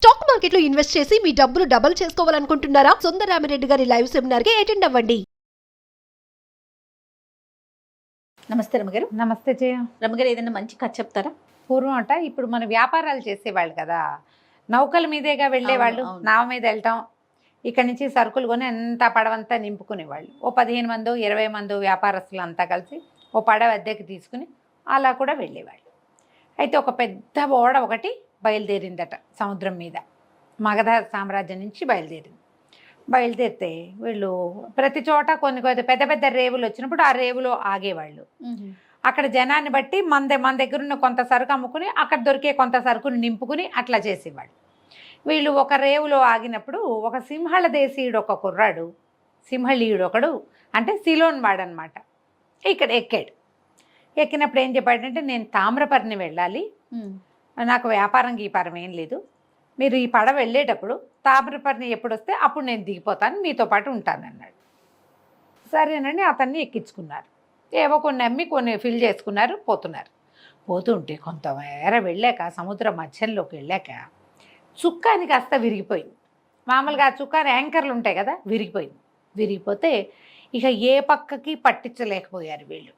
Stock మార్కెట్లో invest చేసి మీ డబ్బులు డబుల్ చేసుకోవాలనుకుంటున్నారా? సుందరరామిరెడ్డి గారి లైవ్ సెమినార్ కి అటెండ్ అవ్వండి. నమస్తే రమగారు. నమస్తే జయ. రమగారు, ఏదైనా మంచి కథ చెప్తారా? పూర్వం ఇప్పుడు మన వ్యాపారాలు చేసేవాళ్ళు కదా, నౌకల మీదేగా వెళ్ళేవాళ్ళు. అవును. నావ మీద వెళ్ళటం, ఇక్కడి నుంచి సరుకులు కొని అంతా పడవంతా నింపుకునేవాళ్ళు. ఓ 15 మందో 20 మందో వ్యాపారస్తులు అంతా కలిసి ఓ పడవ అద్దెకి తీసుకుని అలా కూడా వెళ్ళేవాళ్ళు. అయితే ఒక పెద్ద ఓడ ఒకటి బయలుదేరిందట సముద్రం మీద. మగధ సామ్రాజ్యం నుంచి బయలుదేరితే వీళ్ళు ప్రతి చోట కొన్ని పెద్ద పెద్ద రేవులు వచ్చినప్పుడు ఆ రేవులో ఆగేవాళ్ళు. అక్కడ జనాన్ని బట్టి మన దగ్గర ఉన్న కొంత సరుకు అమ్ముకుని అక్కడ దొరికే కొంత సరుకుని నింపుకుని అట్లా చేసేవాళ్ళు. వీళ్ళు ఒక రేవులో ఆగినప్పుడు ఒక సింహళ దేశీయుడు ఒక కుర్రాడు, సింహళీయుడు ఒకడు, అంటే సిలోన్ వాడనమాట, ఇక్కడ ఎక్కినప్పుడు ఏం చెప్పాడంటే, నేను తామ్రపర్ణి వెళ్ళాలి, నాకు వ్యాపారం గీపారం ఏం లేదు, మీరు ఈ పడవ వెళ్ళేటప్పుడు తామ్రపర్ణి ఎప్పుడు వస్తే అప్పుడు నేను దిగిపోతాను, మీతో పాటు ఉంటానన్నాడు. సరేనండి, అతన్ని ఎక్కించుకున్నారు. ఏవో కొన్ని అమ్మి కొన్ని ఫిల్ చేసుకున్నారు, పోతుంటే కొంతమేర వెళ్ళాక సముద్ర మధ్యంలోకి వెళ్ళాక చుక్కాని కాస్త విరిగిపోయింది. మామూలుగా ఆ చుక్కాని యాంకర్లు ఉంటాయి కదా, విరిగిపోతే ఇక ఏ పక్కకి పట్టించలేకపోయారు వీళ్ళు,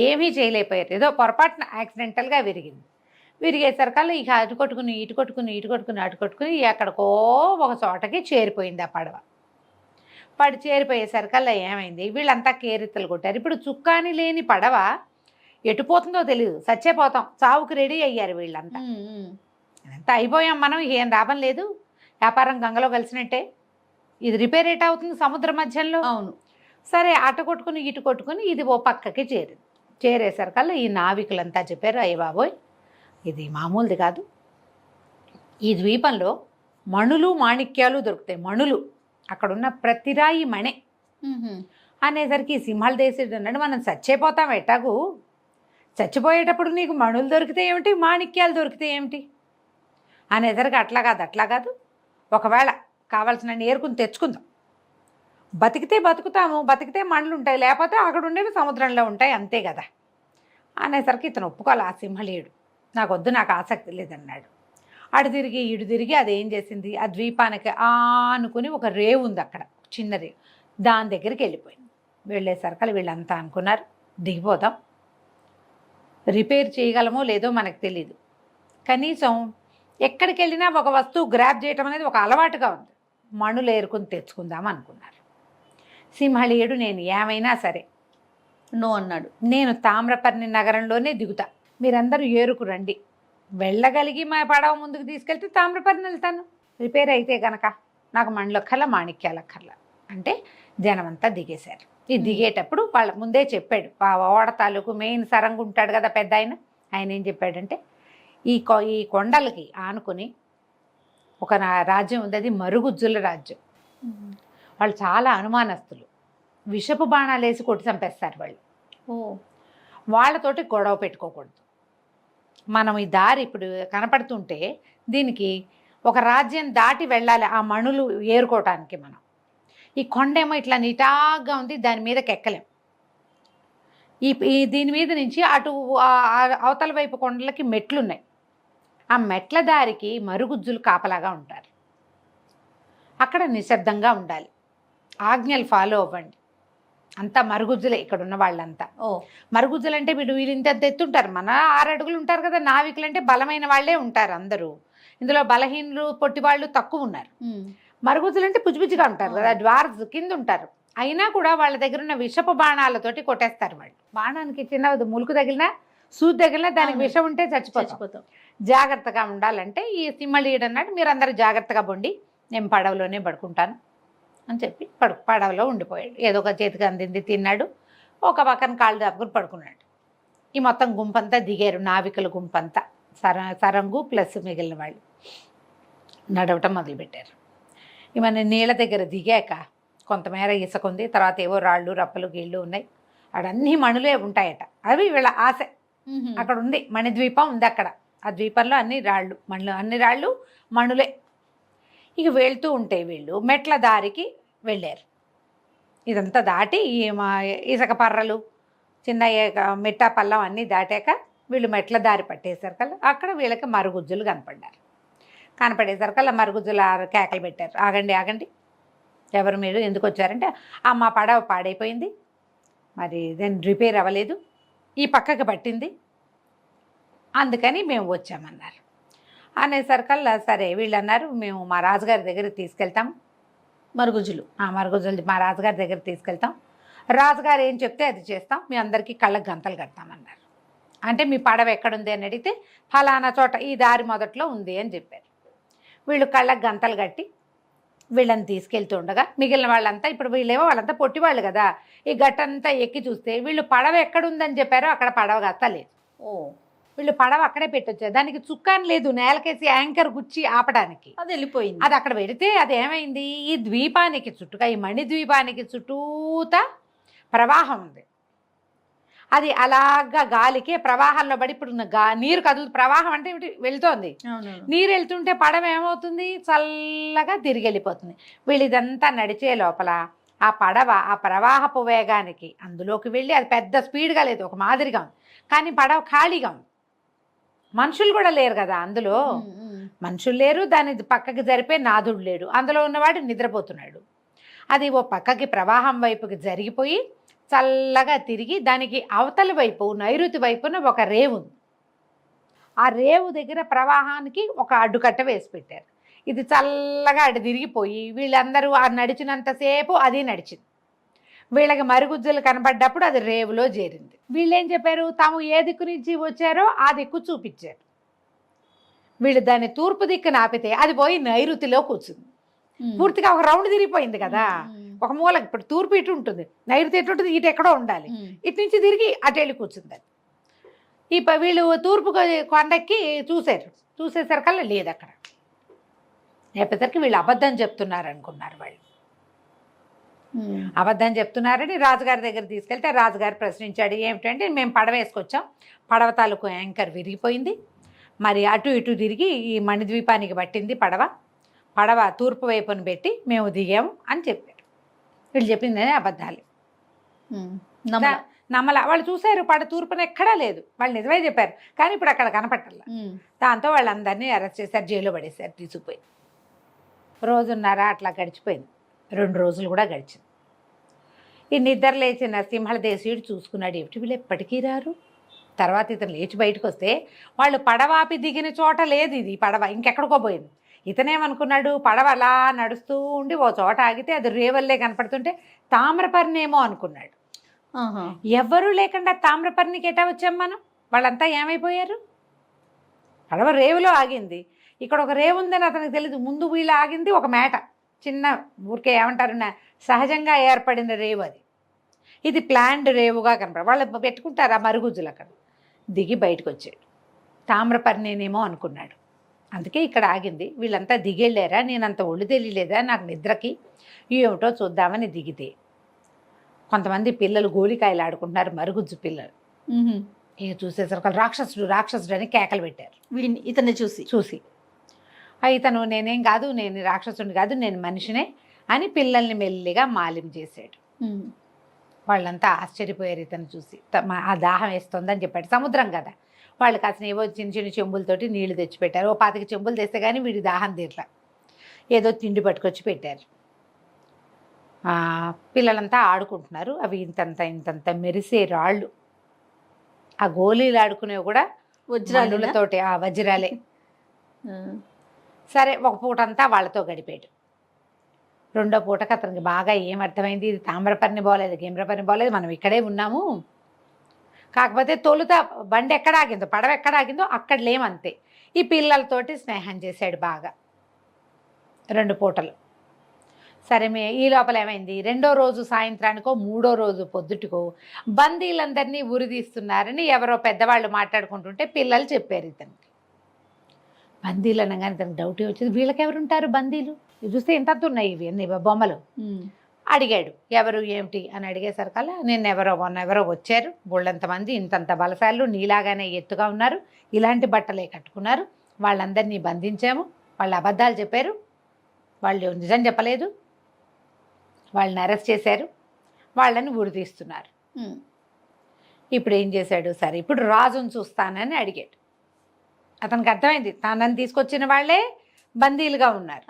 ఏమీ చేయలేకపోయారు. ఏదో పొరపాటున యాక్సిడెంటల్గా విరిగేసరికల్లా ఇక అటు కొట్టుకుని ఎక్కడికో ఒక చోటకి చేరిపోయింది ఆ పడవ. చేరిపోయేసరికల్లా ఏమైంది, వీళ్ళంతా కేరెత్తలు కొట్టారు. ఇప్పుడు చుక్కాని లేని పడవ ఎటుపోతుందో తెలియదు, సచ్చేపోతాం, చావుకు రెడీ అయ్యారు వీళ్ళంతా. అంతా అయిపోయాం మనం, ఏం లాభం లేదు, వ్యాపారం గంగలో కలిసినట్టే, ఇది రిపేర్ ఎట్ అవుతుంది సముద్ర మధ్యంలో. అవును. సరే, అటు కొట్టుకుని ఇది ఓ పక్కకి చేరేసరికల్లా ఈ నావికులంతా చెప్పారు, అయ్య బాబోయ్, ఇది మామూలుది కాదు, ఈ ద్వీపంలో మణులు మాణిక్యాలు దొరుకుతాయి. మణులు అక్కడున్న ప్రతి రాయి మణే అనేసరికి సింహళ దేశుడు అన్నాడు, మనం చచ్చిపోతాం ఎట్టాగు, చచ్చిపోయేటప్పుడు నీకు మణులు దొరికితే ఏమిటి, మాణిక్యాలు దొరికితే ఏమిటి అనేసరికి అట్లా కాదు, ఒకవేళ కావాల్సిన ఏరుకుని తెచ్చుకుందాం, బతికితే బతుకుతాము, బతికితే మణులు ఉంటాయి, లేకపోతే అక్కడ ఉండేవి సముద్రంలో ఉంటాయి, అంతే కదా అనేసరికి ఇతను ఒప్పుకోవాలి. ఆ సింహళీయుడు, నాకు వద్దు, నాకు ఆసక్తి లేదన్నాడు. ఇటు తిరిగి అదేం చేసింది, ఆ ద్వీపానికి ఆనుకుని ఒక రేవు ఉంది అక్కడ, చిన్న రేవు, దాని దగ్గరికి వెళ్ళిపోయింది. వెళ్ళేసరికి వీళ్ళంతా అనుకున్నారు, దిగిపోతాం, రిపేర్ చేయగలమో లేదో మనకు తెలీదు, కనీసం ఎక్కడికి వెళ్ళినా ఒక వస్తువు గ్రాప్ చేయటం అనేది ఒక అలవాటుగా ఉంది, మణులు ఏరుకుని తెచ్చుకుందాం అనుకున్నారు. సింహళీయుడు, నేను ఏమైనా సరే నో అన్నాడు, నేను తామ్రపర్ణి నగరంలోనే దిగుతా, మీరందరూ ఏరుకు రండి, వెళ్ళగలిగి మా పడవ ముందుకు తీసుకెళ్తే తామ్రపర్ణి వెళ్తాను, రిపేర్ అయితే గనక నాకు మణులక్కర్లా మాణిక్యాలక్కర్లా అంటే జనమంతా దిగేశారు. ఈ దిగేటప్పుడు వాళ్ళ ముందే చెప్పాడు, ఆ ఓడ తాలూకు మెయిన్ సరంగు ఉంటాడు కదా పెద్ద ఆయన ఏం చెప్పాడంటే, ఈ కొండలకి ఆనుకొని ఒక రాజ్యం ఉంది, అది మరుగుజ్జుల రాజ్యం. వాళ్ళు చాలా అనుమానస్తులు, విషపు బాణాలు వేసి కొట్టి చంపేస్తారు వాళ్ళు. వాళ్ళతోటి గొడవ పెట్టుకోకూడదు, మనం ఈ దారి ఇప్పుడు కనపడుతుంటే దీనికి ఒక రాజ్యం దాటి వెళ్ళాలి ఆ మణులు ఏరుకోవటానికి. మనం ఈ కొండేమో ఇట్లా నిటాగ్గా ఉంది, దాని మీదకి ఎక్కలేం, దీని మీద నుంచి అటు అవతల వైపు కొండలకి మెట్లున్నాయి, ఆ మెట్ల దారికి మరుగుజ్జులు కాపలాగా ఉంటారు, అక్కడ నిశ్శబ్దంగా ఉండాలి, ఆజ్ఞలు ఫాలో అవ్వండి, అంతా మరుగుజ్జులే ఇక్కడ ఉన్న వాళ్ళంతా. మరుగుజ్జులు అంటే వీళ్ళు ఇంత ఎత్తుంటారు, మన 6 అడుగులు ఉంటారు కదా, నావికులు అంటే బలమైన వాళ్ళే ఉంటారు అందరూ, ఇందులో బలహీనులు పొట్టి వాళ్ళు తక్కువ ఉన్నారు. మరుగుజ్జులు అంటే పుచ్చిపుచ్చిగా ఉంటారు కదా, డ్వార్స్ కింద ఉంటారు, అయినా కూడా వాళ్ళ దగ్గర ఉన్న విషపు బాణాలతోటి కొట్టేస్తారు వాళ్ళు. బాణానికి చిన్న ములుకు తగిలినా సూది తగిలినా దానికి విషం ఉంటే చచ్చిపోతాం, జాగ్రత్తగా ఉండాలంటే ఈ సింహళీయుడు అన్నాడు, మీరు అందరూ జాగ్రత్తగా బొండి, నేను పడవలోనే పడుకుంటాను అని చెప్పి పడవలో ఉండిపోయాడు. ఏదో ఒక చేతికి అందింది తిన్నాడు, ఒక పక్కన కాళ్ళు దాపుకుని పడుకున్నాడు. ఈ మొత్తం గుంపంతా దిగారు, నావికుల గుంపంతా, సరంగు ప్లస్ మిగిలిన వాళ్ళు నడవటం మొదలుపెట్టారు. మన నీళ్ళ దగ్గర దిగాక కొంతమేర ఇసుక ఉంది, తర్వాత ఏవో రాళ్ళు రప్పలు గీళ్ళు ఉన్నాయి, అడన్నీ మణులే ఉంటాయట, అవి వీళ్ళ ఆశ. అక్కడ ఉంది మణిద్వీపం ఉంది, అక్కడ ఆ ద్వీపంలో అన్ని రాళ్ళు మణులే. ఇక వెళ్తూ ఉంటే వీళ్ళు మెట్ల దారికి వెళ్ళారు. ఇదంతా దాటి ఇసుక పర్రలు చిన్న మెట్ట పల్లం అన్నీ దాటాక వీళ్ళు మెట్ల దారి పట్టేసరికి అక్కడ వీళ్ళకి మరుగుజ్జులు కనపడ్డారు. కనపడేసరికల్లా మరుగుజ్జుల కేకలు పెట్టారు, ఆగండి ఆగండి, ఎవరు మీరు, ఎందుకు వచ్చారంటే మా పడవ పాడైపోయింది, మరి దాన్ని రిపేర్ అవ్వలేదు, ఈ పక్కకి పట్టింది, అందుకని మేము వచ్చామన్నారు. అనేసరికల్లా సరే వీళ్ళు అన్నారు, మేము మా రాజుగారి దగ్గరికి తీసుకెళ్తాం, మరుగుజ్జులు. మరుగుజ్జులు మా రాజుగారి దగ్గరికి తీసుకెళ్తాం, రాజుగారు ఏం చెప్తే అది చేస్తాం, మీ అందరికీ కళ్ళకు గంతలు కడతామన్నారు. అంటే మీ పడవ ఎక్కడుంది అని అడిగితే ఫలానా చోట ఈ దారి మొదట్లో ఉంది అని చెప్పారు. వీళ్ళు కళ్ళకు గంతలు కట్టి వీళ్ళని తీసుకెళ్తూ ఉండగా మిగిలిన వాళ్ళంతా, ఇప్పుడు వీళ్ళేమో వాళ్ళంతా పొట్టివాళ్ళు కదా, ఈ గట్టంతా ఎక్కి చూస్తే వీళ్ళు పడవ ఎక్కడుందని చెప్పారో అక్కడ పడవ గత్త లేదు. ఓ, వీళ్ళు పడవ అక్కడే పెట్టొచ్చారు, దానికి చుక్కాని లేదు, నేలకేసి యాంకర్ గుచ్చి ఆపడానికి. అది వెళ్ళిపోయింది. అది అక్కడ పెడితే అది ఏమైంది, ఈ ద్వీపానికి చుట్టుగా, ఈ మణి ద్వీపానికి చుట్టూతా ప్రవాహం ఉంది. అది అలాగా గాలికి ప్రవాహంలో పడి, ఇప్పుడు నీరు కదులు, ప్రవాహం అంటే వెళ్తోంది, నీరు వెళ్తుంటే పడవ ఏమవుతుంది, చల్లగా తిరిగి వెళ్ళిపోతుంది. వీళ్ళు ఇదంతా నడిచే లోపల ఆ పడవ ఆ ప్రవాహపు వేగానికి అందులోకి వెళ్ళి, అది పెద్ద స్పీడ్గా లేదు, ఒక మాదిరిగా ఉంది, కానీ పడవ ఖాళీగా ఉంది, మనుషులు కూడా లేరు కదా అందులో, మనుషులు లేరు, దాని పక్కకి జరిపే నాదుడు లేడు, అందులో ఉన్నవాడు నిద్రపోతున్నాడు. అది ఓ పక్కకి ప్రవాహం వైపుకి జరిగిపోయి చల్లగా తిరిగి దానికి అవతల వైపు నైరుతి వైపున ఒక రేవు ఉంది. ఆ రేవు దగ్గర ప్రవాహానికి ఒక అడ్డుకట్ట వేసి పెట్టారు. ఇది చల్లగా అటు తిరిగిపోయి వీళ్ళందరూ ఆ నడిచినంతసేపు అది నడిచింది. వీళ్ళకి మరుగుజ్జులు కనబడ్డప్పుడు అది రేవులో చేరింది. వీళ్ళు ఏం చెప్పారు, తాము ఏ దిక్కు నుంచి వచ్చారో ఆ దిక్కు చూపించారు. వీళ్ళు దాన్ని తూర్పు దిక్కున ఆపితే అది పోయి నైరుతిలో కూర్చుంది. పూర్తిగా ఒక రౌండ్ తిరిగిపోయింది కదా, ఒక మూల. ఇప్పుడు తూర్పు ఇటు ఉంటుంది, నైరుతి ఎటు ఉంటుంది, ఇటు ఎక్కడో ఉండాలి, ఇటు నుంచి తిరిగి అటు వెళ్ళి కూర్చుంది. వీళ్ళు తూర్పు కొండకి చూసేసరికల్లా లేదు అక్కడ. లేకపోతే వీళ్ళు అబద్ధం చెప్తున్నారు అనుకున్నారు. వాళ్ళు అబద్ధం చెప్తున్నారని రాజుగారి దగ్గర తీసుకెళ్తే రాజుగారు ప్రశ్నించాడు, ఏమిటంటే మేము పడవ వేసుకొచ్చాం, పడవ తాలూకు యాంకర్ విరిగిపోయింది, మరి అటు ఇటు తిరిగి ఈ మణిద్వీపానికి పట్టింది పడవ తూర్పు వైపున పెట్టి మేము దిగాము అని చెప్పారు. వీళ్ళు చెప్పింది అబద్ధాలు, నమ్మల. వాళ్ళు చూశారు పడ తూర్పున ఎక్కడా లేదు, వాళ్ళు నిజమే చెప్పారు, కానీ ఇప్పుడు అక్కడ కనపట్టాల. దాంతో వాళ్ళందరినీ అరెస్ట్ చేశారు, జైల్లో పడేశారు, తీసుకుపోయి. రోజున్నర అట్లా గడిచిపోయింది, 2 రోజులు కూడా గడిచింది. ఈ నిద్ర లేచిన సింహళ దేశీయుడు చూసుకున్నాడు, ఏమిటి వీళ్ళు ఎప్పటికీ రారు. తర్వాత ఇతను లేచి బయటకు వస్తే వాళ్ళు పడవాపి దిగిన చోట లేదు, ఇది పడవ ఇంకెక్కడికో పోయింది. ఇతనేమనుకున్నాడు, పడవ అలా నడుస్తూ ఉండి ఓ చోట ఆగితే అది రేవల్లే కనపడుతుంటే తామ్రపర్ణేమో అనుకున్నాడు. ఎవరు లేకుండా తామ్రపర్ణికి ఎటా వచ్చాం మనం, వాళ్ళంతా ఏమైపోయారు. పడవ రేవులో ఆగింది, ఇక్కడ ఒక రేవు ఉందని అతనికి తెలియదు. ముందు వీళ్ళు ఆగింది ఒక మేట, చిన్న ఊరికే ఏమంటారు సహజంగా ఏర్పడిన రేవు అది. ఇది ప్లాండ్ రేవుగా కనపడ, వాళ్ళు పెట్టుకుంటారు ఆ మరుగుజ్జులు. అక్కడ దిగి బయటకు వచ్చాడు, తామ్రపర్ణేనేమో అనుకున్నాడు, అందుకే ఇక్కడ ఆగింది. వీళ్ళంతా దిగెళ్ళారా, నేను అంత ఒళ్ళు తెలియలేదా నాకు నిద్రకి, ఏమిటో చూద్దామని దిగితే కొంతమంది పిల్లలు గోలికాయలు ఆడుకుంటున్నారు, మరుగుజ్జు పిల్లలు. ఇక చూసేసరికి రాక్షసుడు రాక్షసుడు అని కేకలు పెట్టారు. ఇతన్ని చూసి ఇతను నేనేం కాదు, నేను రాక్షసుని కాదు, నేను మనిషినే అని పిల్లల్ని మెల్లిగా మాలిం చేశాడు. వాళ్ళంతా ఆశ్చర్యపోయారు ఇతను చూసి. ఆ దాహం వేస్తుందని చెప్పాడు, సముద్రం కదా, వాళ్ళు కాసిన ఏవో చిన్న చిన్న చెంబులతోటి నీళ్లు తెచ్చిపెట్టారు. ఓ 25 చెంబులు తెస్తే కానీ వీడి దాహం తీరలా, ఏదో తిండి పట్టుకొచ్చి పెట్టారు. పిల్లలంతా ఆడుకుంటున్నారు, అవి ఇంతంత మెరిసే రాళ్ళు, ఆ గోళీలు ఆడుకునేవి కూడా వజ్రాలతోటి, ఆ వజ్రాలే. సరే ఒక పూట అంతా వాళ్ళతో గడిపాడు. రెండో పూటకి అతనికి బాగా ఏమర్థమైంది, ఇది తామ్రపర్ణి బాగోలేదు, గిమ్రపర్ణి బాగోలేదు, మనం ఇక్కడే ఉన్నాము. కాకపోతే తొలుత బండి ఎక్కడ ఆగిందో, పడవ ఎక్కడ ఆగిందో అక్కడ లేమంతే. ఈ పిల్లలతోటి స్నేహం చేశాడు బాగా 2 పూటలు. సరే ఈ లోపల ఏమైంది, 2వ రోజు సాయంత్రానికో 3వ రోజు పొద్దుటికో బందీలందరినీ ఉరిదీస్తున్నారని ఎవరో పెద్దవాళ్ళు మాట్లాడుకుంటుంటే పిల్లలు చెప్పారు ఇతనికి. బందీలు అనగానే తనకు డౌట్ వచ్చింది, వీళ్ళకెవరుంటారు బందీలు, చూస్తే ఇంత ఉన్నాయి ఇవి అన్ని బొమ్మలు. అడిగాడు ఎవరు ఏమిటి అని అడిగేసరికల్లా మొన్నెవరో వచ్చారు, బోళ్ళంతమంది, ఇంతంత బలశాలు, నీలాగానే ఎత్తుగా ఉన్నారు, ఇలాంటి బట్టలే కట్టుకున్నారు, వాళ్ళందరినీ బంధించాము, వాళ్ళు అబద్ధాలు చెప్పారు, వాళ్ళు నిజం చెప్పలేదు, వాళ్ళని అరెస్ట్ చేశారు, వాళ్ళని ఉరితీస్తున్నారు. ఇప్పుడు ఏం చేశాడు, సరే ఇప్పుడు రాజును చూస్తానని అడిగాడు. అతనికి అర్థమైంది, తనని తీసుకొచ్చిన వాళ్ళే బందీలుగా ఉన్నారు.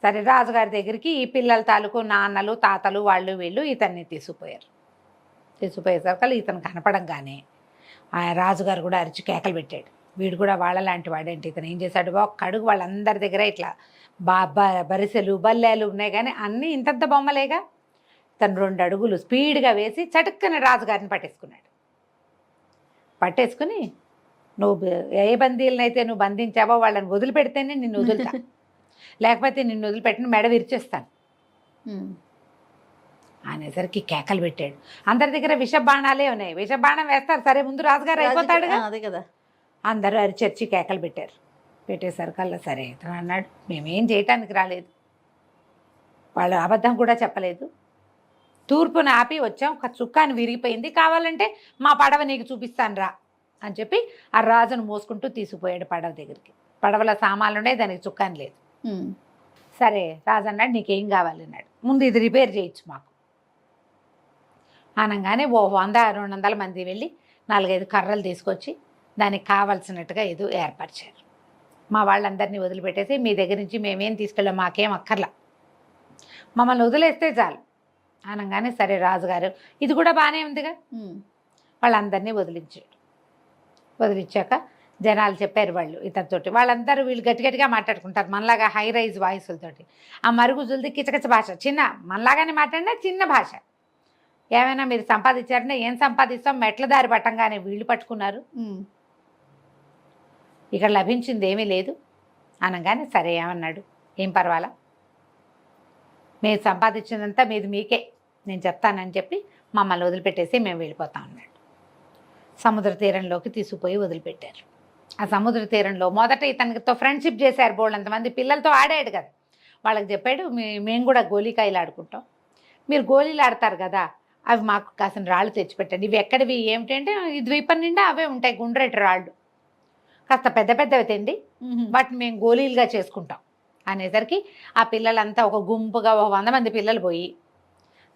సరే రాజుగారి దగ్గరికి ఈ పిల్లల తాలూకు నాన్నలు తాతలు వాళ్ళు వీళ్ళు ఇతన్ని తీసుకుపోయేసరికి ఇతను కనపడంగానే ఆ రాజుగారు కూడా అరిచి కేకలు పెట్టాడు. వీడు కూడా వాళ్ళలాంటి వాడేంటి, ఇతను ఏం చేశాడు, ఒక్క అడుగు వాళ్ళందరి దగ్గర ఇట్లా బరిసెలు బల్లెలు ఉన్నాయి కానీ అన్నీ ఇంతంత బొమ్మలేగా. తను 2 అడుగులు స్పీడ్గా వేసి చటుక్కన రాజుగారిని పట్టేసుకుని నువ్వు ఏ బందీలనైతే నువ్వు బంధించావో వాళ్ళని వదిలిపెడితేనే నిన్ను వదులుతా, లేకపోతే నిన్ను వదిలిపెట్టిన మెడ విరిచేస్తాను అనేసరికి కేకలు పెట్టాడు. అందరి దగ్గర విషబాణాలే ఉన్నాయి. విషబాణం వేస్తారు, సరే ముందు రాజుగారు అయిపోతాడుగా. అదే కదా. అందరూ అరిచర్చి కేకలు పెట్టేసరికల్లా సరే ఇతను అన్నాడు, మేమేం చేయటానికి రాలేదు, వాళ్ళు అబద్ధం కూడా చెప్పలేదు, తూర్పున ఆపి వచ్చాం, ఒక చుక్కాని విరిగిపోయింది, కావాలంటే మా పడవ నీకు చూపిస్తాను రా అని చెప్పి ఆ రాజును మోసుకుంటూ తీసుకుపోయాడు పడవ దగ్గరికి. పడవల సామాన్లు ఉన్నాయి, దానికి చుక్కాని లేదు. సరే రాజు అన్నాడు, నీకేం కావాలన్నాడు. ముందు ఇది రిపేర్ చేయొచ్చు మాకు అనగానే 100-200 మంది వెళ్ళి 4-5 కర్రలు తీసుకొచ్చి దానికి కావాల్సినట్టుగా ఏదో ఏర్పరిచారు. మా వాళ్ళందరినీ వదిలిపెట్టేసి మీ దగ్గర నుంచి మేమేం తీసుకెళ్ళాం, మాకేం అక్కర్లా, మమ్మల్ని వదిలేస్తే చాలు అనగానే సరే రాజుగారు ఇది కూడా బాగానే ఉందిగా, వాళ్ళందరినీ వదిలించాక జనాలు చెప్పారు వాళ్ళు ఇతనితోటి, వాళ్ళందరూ వీళ్ళు గట్టిగా మాట్లాడుకుంటారు మనలాగా హై రైజ్ వాయిస్లతోటి. ఆ మరుగుజులది కిచకిచ భాష, చిన్న మనలాగానే మాట్లాడినా చిన్న భాష. ఏమైనా మీరు సంపాదించారంటే ఏం సంపాదిస్తాం, మెట్ల దారి పట్టంగానే వీళ్ళు పట్టుకున్నారు, ఇక్కడ లభించింది ఏమీ లేదు అనగానే సరే ఏమన్నాడు, ఏం పర్వాలా, మీరు సంపాదించిందంతా మీకే నేను చెప్తానని చెప్పి మమ్మల్ని వదిలిపెట్టేసి మేము వెళ్ళిపోతాం అన్నాడు. సముద్ర తీరంలోకి తీసుకుపోయి వదిలిపెట్టారు. ఆ సముద్ర తీరంలో మొదట ఇతనితో ఫ్రెండ్షిప్ చేశారు, బోళ్ళంతమంది పిల్లలతో ఆడాడు కదా, వాళ్ళకి చెప్పాడు మేము కూడా గోళీకాయలు ఆడుకుంటాం, మీరు గోళీలు ఆడతారు కదా అవి మాకు కాసిన రాళ్ళు తెచ్చిపెట్టండి, ఇవి ఎక్కడివి ఏమిటంటే ఈ ద్వీపం నిండా అవే ఉంటాయి గుండ్రటి రాళ్ళు, కాస్త పెద్దవి తిండి, వాటిని మేము గోళీలుగా చేసుకుంటాం అనేసరికి ఆ పిల్లలంతా ఒక గుంపుగా 100 మంది పిల్లలు పోయి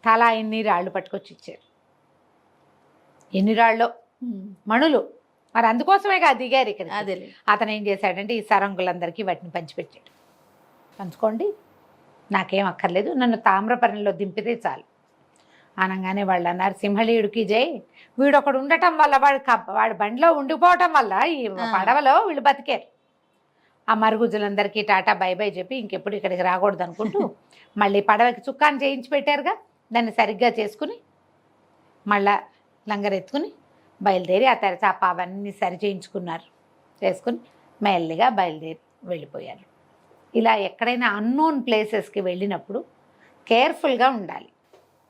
తలా ఇన్ని రాళ్ళు పట్టుకొచ్చి ఇచ్చారు. ఎన్ని రాళ్ళు మణులు, మరి అందుకోసమేగా దిగారు ఇక్కడ. అతను ఏం చేశాడంటే ఈ సరంగులందరికీ వాటిని పంచిపెట్టాడు. పంచుకోండి, నాకేం అక్కర్లేదు, నన్ను తామ్రపర్ణిలో దింపితే చాలు అనగానే వాళ్ళు అన్నారు, సింహళీయుడికి జై, వీడొకడు ఉండటం వల్ల వాడు బండిలో ఉండిపోవటం వల్ల ఈ పడవలో వీళ్ళు బతికారు. ఆ మరుగుజులందరికీ టాటా బై బై చెప్పి ఇంకెప్పుడు ఇక్కడికి రాకూడదు అనుకుంటూ మళ్ళీ పడవకి చుక్కాన్ని చేయించి పెట్టారుగా, దాన్ని సరిగ్గా చేసుకుని మళ్ళా లంగరెత్తుకుని బయలుదేరి ఆ తెరచాప అవన్నీ సరి చేసుకుని మెల్లిగా బయలుదేరి వెళ్ళిపోయారు. ఇలా ఎక్కడైనా అన్నోన్ ప్లేసెస్కి వెళ్ళినప్పుడు కేర్ఫుల్గా ఉండాలి.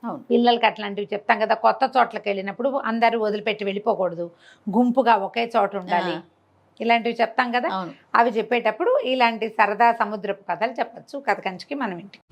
అవును, పిల్లలకి అట్లాంటివి చెప్తాం కదా, కొత్త చోట్లకి వెళ్ళినప్పుడు అందరూ వదిలిపెట్టి వెళ్ళిపోకూడదు, గుంపుగా ఒకే చోట ఉండాలి, ఇలాంటివి చెప్తాం కదా. అవి చెప్పేటప్పుడు ఇలాంటి సరదా సముద్రపు కథలు చెప్పచ్చు కథ కంచికి మనం ఇంటికి.